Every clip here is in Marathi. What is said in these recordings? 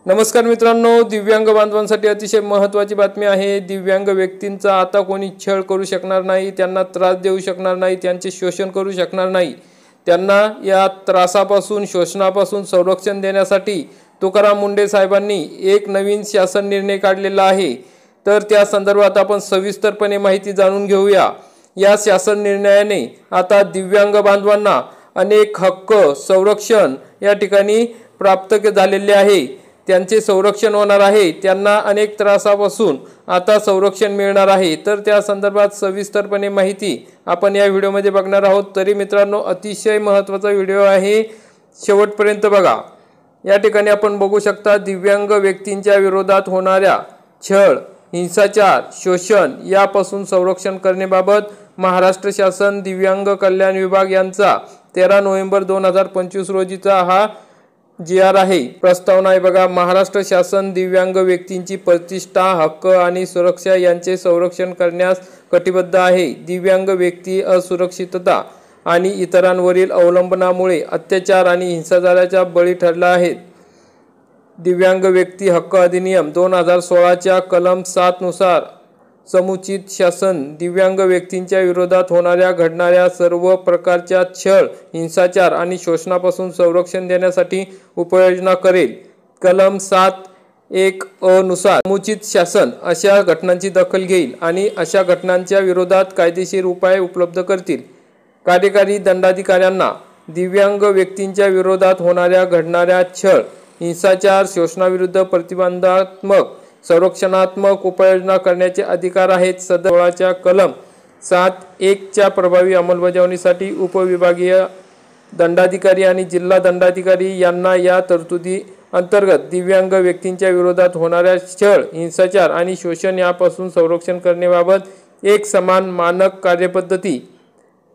नमस्कार मित्रांनो, दिव्यांग बांधवांसाठी अतिशय महत्त्वाची बातमी आहे। दिव्यांग व्यक्तींचा आता कोणी छळ करू शकणार नाही, त्यांना त्रास देऊ शकणार नाही, त्यांचे शोषण करू शकणार नाही। त्यांना या त्रासापासून शोषणापासून संरक्षण देण्यासाठी तुकाराम मुंढे साहेबांनी एक नवीन शासन निर्णय काढलेला आहे। तर त्या संदर्भात आपण सविस्तरपणे माहिती जाणून घेऊया। या शासन निर्णयाने आता दिव्यांग बांधवांना अनेक हक्क संरक्षण या ठिकाणी प्राप्त झालेले आहे। त्यांचे संरक्षण होणार आहे, त्यांना अनेक त्रासापासून आता संरक्षण मिळणार आहे। तर त्या संदर्भात सविस्तरपणे माहिती आपण या व्हिडिओमध्ये बघणार आहोत। तरी मित्रांनो, अतिशय महत्त्वाचा व्हिडिओ आहे, शेवटपर्यंत बघा। या ठिकाणी आपण बघू शकता, दिव्यांग व्यक्तींच्या विरोधात होणाऱ्या छळ, हिंसाचार, शोषण यापासून संरक्षण करण्याबाबत महाराष्ट्र शासन दिव्यांग कल्याण विभाग यांचा 13 नोव्हेंबर 2025 रोजीचा हा जी.आर. आहे, प्रस्तावना आहे बघा। महाराष्ट्र शासन दिव्यांग व्यक्तींची प्रतिष्ठा, हक्क आणि सुरक्षा यांचे संरक्षण करण्यास कटिबद्ध आहे। दिव्यांग व्यक्ती असुरक्षितता आणि इतरांवरील अवलंबनामुळे अत्याचार आणि हिंसाचाराच्या बळी ठरल्या आहेत। दिव्यांग व्यक्ती हक्क अधिनियम 2016 च्या कलम 7 नुसार समुचित शासन दिव्यांग व्यक्तींच्या विरोधात घडणाऱ्या सर्व प्रकारच्या छळ, हिंसाचार आणि शोषणापासून संरक्षण देण्यासाठी उपाययोजना करेल। कलम 7(1)(अ) नुसार समुचित शासन अशा घटनांची दखल घेईल आणि अशा घटनांच्या विरोधात कायदेशीर उपाय उपलब्ध करतील। कार्यकारी दंडाधिकाऱ्यांना दिव्यांग व्यक्तींच्या विरोधात घडणाऱ्या छळ, हिंसाचार, शोषणाविरुद्ध प्रतिबंधात्मक संरक्षणात्मक उपाययोजना करण्याचे अधिकार आहेत। सदर 16 च्या कलम 7(1) च्या प्रभावी अंमलबजावणीसाठी उपविभागीय दंडाधिकारी आणि जिल्हा दंडाधिकारी यांना या तरतुदी अंतर्गत दिव्यांग व्यक्तींच्या विरोधात होणाऱ्या छळ, हिंसाचार आणि शोषण यापासून संरक्षण करण्याबाबत एक समान मानक कार्यपद्धती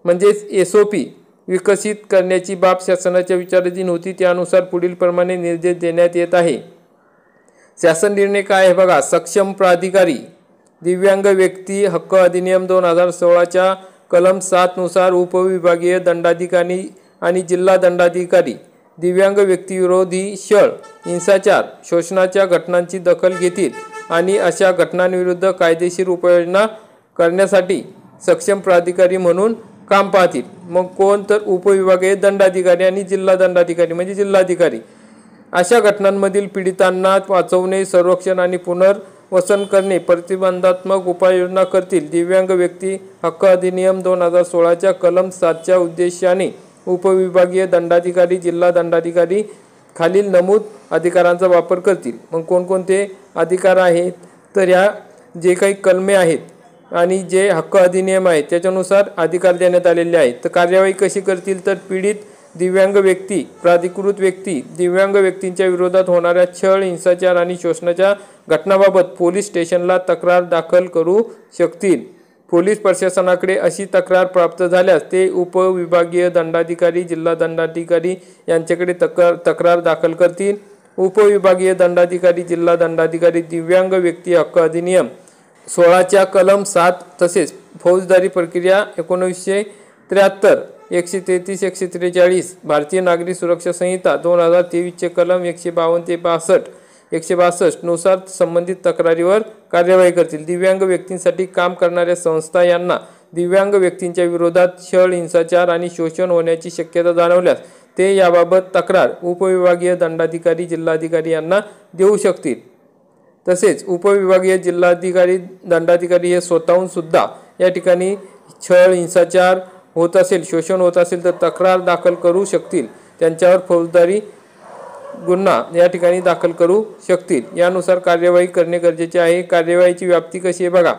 म्हणजेच SOP विकसित करण्याची बाब शासनाच्या विचाराधीन होती। त्यानुसार पुढील प्रमाणे निर्देश देण्यात येत आहे। शासन निर्णय काय आहे बघा। सक्षम प्राधिकारी दिव्यांग व्यक्ती हक्क अधिनियम 2016 च्या कलम 7 नुसार उपविभागीय दंडाधिकारी आणि जिल्हा दंडाधिकारी दिव्यांग व्यक्तीविरोधी छळ, हिंसाचार, शोषणाच्या घटनांची दखल घेतील आणि अशा घटनांविरुद्ध कायदेशीर उपाययोजना करण्यासाठी सक्षम प्राधिकारी म्हणून काम पाहतील। मग कोण? तर उपविभागीय दंडाधिकारी आणि जिल्हा दंडाधिकारी म्हणजे जिल्हाधिकारी अशा घटनांमधील पीडितांना वाचवणे, संरक्षण आणि पुनर्वसन करणे प्रतिबंधात्मक उपाययोजना करतील। दिव्यांग व्यक्ती हक्क अधिनियम 2016 च्या कलम 7 च्या उद्देशाने उपविभागीय दंडाधिकारी, जिल्हा दंडाधिकारी खालील नमूद अधिकारांचा वापर करतील। मग कोणकोणते अधिकार आहेत? तर या जे काही कलमे आहेत आणि जे हक्क अधिनियम आहे त्याच्यानुसार अधिकार देण्यात आलेले आहेत। तर कार्यवाही कशी करतील? तर पीडित दिव्यांग व्यक्ती, प्राधिकृत व्यक्ती दिव्यांग व्यक्तींच्या विरोधात होणाऱ्या छळ, हिंसाचार आणि शोषणाच्या घटनांबाबत पोलीस स्टेशनला तक्रार दाखल करू शकतील। पोलीस प्रशासनाकडे अशी तक्रार प्राप्त झाल्यास ते उपविभागीय दंडाधिकारी, जिल्हा दंडाधिकारी यांच्याकडे तक्रार दाखल करतील। उपविभागीय दंडाधिकारी, जिल्हा दंडाधिकारी दिव्यांग व्यक्ती हक्क अधिनियम 16 च्या कलम 7 तसेच फौजदारी प्रक्रिया 1973, 133, 143, भारतीय नागरी सुरक्षा संहिता 2023 चे कलम 152 ते 162 नुसार संबंधित तक्रारीवर कार्यवाही करतील। दिव्यांग व्यक्तींसाठी काम करणाऱ्या संस्था यांना दिव्यांग व्यक्तींच्या विरोधात छळ, हिंसाचार आणि शोषण होण्याची शक्यता जाणवल्यास ते याबाबत तक्रार उपविभागीय दंडाधिकारी, जिल्हाधिकारी यांना देऊ शकतील। तसेच उपविभागीय जिल्हाधिकारी, दंडाधिकारी हे स्वतःहून सुद्धा या ठिकाणी छळ, हिंसाचार होत असेल, शोषण होत असेल तर तक्रार दाखल करू शकतील। त्यांच्यावर फौजदारी गुन्हा या ठिकाणी दाखल करू शकतील। यानुसार कार्यवाही करणे गरजेचे आहे। कार्यवाहीची व्याप्ती कशी आहे बघा।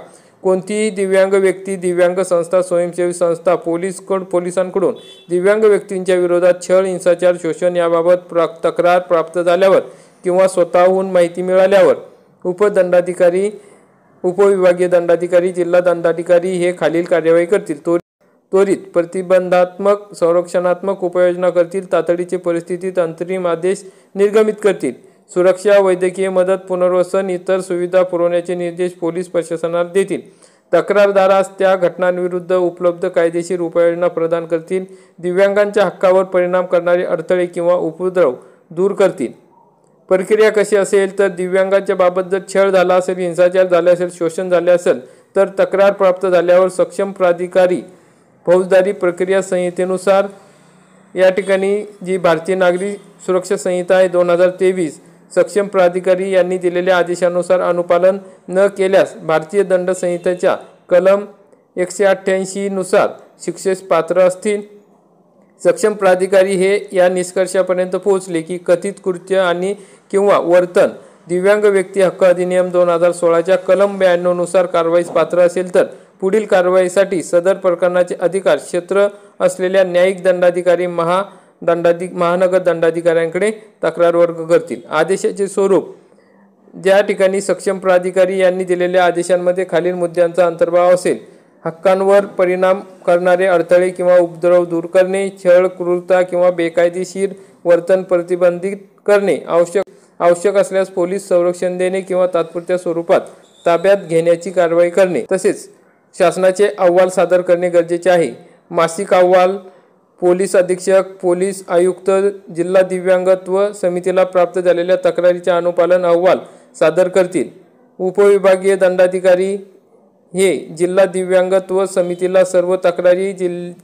कोणतीही दिव्यांग व्यक्ती, दिव्यांग संस्था, स्वयंसेवी संस्था पोलिसांकडून दिव्यांग व्यक्तींच्या विरोधात छळ, हिंसाचार, शोषण याबाबत तक्रार प्राप्त झाल्यावर किंवा स्वतःहून माहिती मिळाल्यावर उपदंडाधिकारी, उपविभागीय दंडाधिकारी, जिल्हा दंडाधिकारी हे खालील कार्यवाही करतील। त्वरित प्रतिबंधात्मक संरक्षणात्मक उपाययोजना करतील। तातडीच्या परिस्थितीत अंतरिम आदेश निर्गमित करतील। सुरक्षा, वैद्यकीय मदत, पुनर्वसन, इतर सुविधा पुरवण्याचे निर्देश पोलीस प्रशासनाला देतील। तक्रारदारास त्या घटनांविरुद्ध उपलब्ध कायदेशीर उपाययोजना प्रदान करतील। दिव्यांगांच्या हक्कावर परिणाम करणारे अडथळे किंवा उपद्रव दूर करतील। प्रक्रिया कशी असेल तर दिव्यांगांच्या बाबत जर छळ झाला असेल, हिंसाचार झाला असेल, शोषण झाले असेल तर तक्रार प्राप्त झाल्यावर सक्षम प्राधिकारी फौजदारी प्रक्रिया संहितेनुसार या ठिकाणी जी भारतीय नागरी सुरक्षा संहिता आहे 2023 सक्षम प्राधिकारी यांनी दिलेल्या आदेशानुसार अनुपालन न केल्यास भारतीय दंड संहितेच्या कलम 188 नुसार शिक्षेस पात्र असतील। सक्षम प्राधिकारी हे या निष्कर्षापर्यंत पोहोचले की कथित कृत्य आणि किंवा वर्तन दिव्यांग व्यक्ती हक्क अधिनियम 2016च्या कलम 92 नुसार कारवाईस पात्र असेल तर पुढील कारवाईसाठी सदर प्रकरणाचे अधिकार क्षेत्र असलेल्या न्यायिक दंडाधिकारी महानगर दंडाधिकाऱ्यांकडे तक्रार वर्ग करतील। आदेशाचे स्वरूप ज्या ठिकाणी सक्षम प्राधिकारी यांनी दिलेल्या आदेशांमध्ये खालील मुद्द्यांचा अंतर्भाव असेल। हक्कांवर परिणाम करणारे अडथळे किंवा उपद्रव दूर करणे, छळ, क्रूरता किंवा बेकायदेशीर वर्तन प्रतिबंधित करणे, आवश्यक असल्यास पोलीस संरक्षण देणे किंवा तात्पुरत्या स्वरूपात ताब्यात घेण्याची कारवाई करणे, तसेच शासनाचे अहवाल सादर करणे गरजेचे आहे। मासिक अहवाल पोलीस अधीक्षक, पोलीस आयुक्त जिल्हा दिव्यांगत्व समितीला प्राप्त झालेल्या तक्रारीचे अनुपालन अहवाल सादर करतील। उपविभागीय दंडाधिकारी हे जिल्हा दिव्यांगत्व समितीला सर्व तक्रारी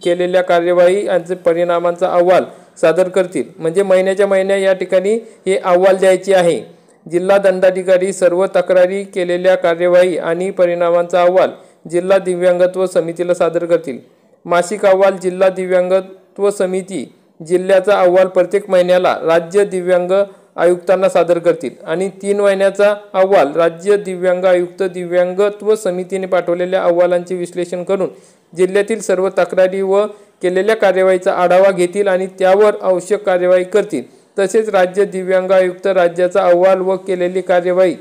केलेल्या कार्यवाही आणि परिणामांचा अहवाल सादर करतील। म्हणजे महिन्या या ठिकाणी हे अहवाल द्यायचे आहे। जिल्हा दंडाधिकारी सर्व तक्रारी केलेल्या कार्यवाही आणि परिणामांचा अहवाल जिल्हा दिव्यांगत्व समितीला सादर करतील। मासिक अहवाल जिल्हा दिव्यांगत्व समिती जिल्ह्याचा अहवाल प्रत्येक महिन्याला राज्य दिव्यांग आयुक्तांना सादर करतील आणि 3 महिन्याचा अहवाल राज्य दिव्यांग आयुक्त दिव्यांगत्व समितीने पाठवलेल्या अहवालांचे विश्लेषण करून जिल्ह्यातील सर्व तक्रारी व केलेल्या कार्यवाहीचा आढावा घेतील आणि त्यावर आवश्यक कार्यवाही करतील। तसेच राज्य दिव्यांग आयुक्त राज्याचा अहवाल व केलेली कार्यवाही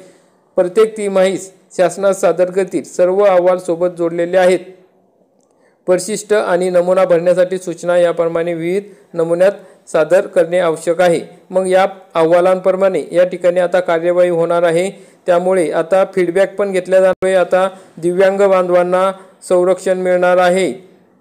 प्रत्येक तिमाहीस शासनास सादर करतील। सर्व अहवाल सोबत जोडलेले आहेत। परिशिष्ट आणि नमुना भरण्यासाठी सूचना याप्रमाणे विविध नमुन्यात सादर करणे आवश्यक आहे। मग या अहवालांप्रमाणे या ठिकाणी आता कार्यवाही होणार आहे। त्यामुळे आता फीडबॅक पण घेतला जाणार आहे। आता दिव्यांग बांधवांना संरक्षण मिळणार आहे।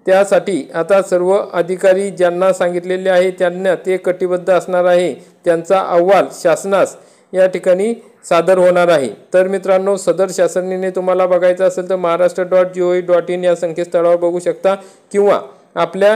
त्यासाठी आता सर्व अधिकारी ज्यांना सांगितलेले आहे त्यांना ते कटिबद्ध असणार आहे। त्यांचा अहवाल शासनास या ठिकाणी सादर होणार आहे। तर मित्रांनो, सदर शासनाने तुम्हाला बघायचं असेल तर महाराष्ट्र.gov.in या संकेतस्थळावर बघू शकता किंवा आपल्या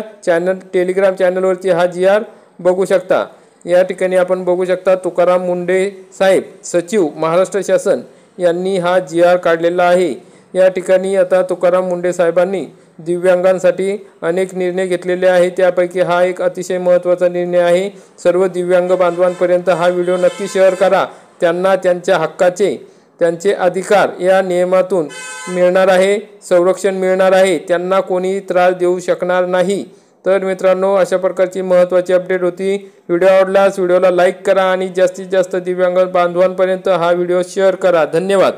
टेलिग्राम चॅनलवरती हा GR बघू शकता। या ठिकाणी आपण बघू शकता तुकाराम मुंढे साहेब सचिव महाराष्ट्र शासन यांनी हा GR काढलेला आहे। या ठिकाणी आता तुकाराम मुंढे साहेबांनी दिव्यांगांसाठी अनेक निर्णय घेतलेले आहेत। त्यापैकी हा एक अतिशय महत्त्वाचा निर्णय आहे। सर्व दिव्यांग बांधवांपर्यंत हा व्हिडिओ नक्की शेअर करा। त्यांना त्यांच्या हक्काचे त्यांचे अधिकार या नियमातून मिळणार आहे, संरक्षण मिळणार आहे। त्यांना कोणी त्रास देऊ शकणार नाही। तर मित्रांनो, अशा प्रकारची महत्त्वाची अपडेट होती। व्हिडिओ आवडल्यास व्हिडिओला लाईक करा आणि जास्तीत जास्त दिव्यांग बांधवांपर्यंत हा व्हिडिओ शेअर करा। धन्यवाद।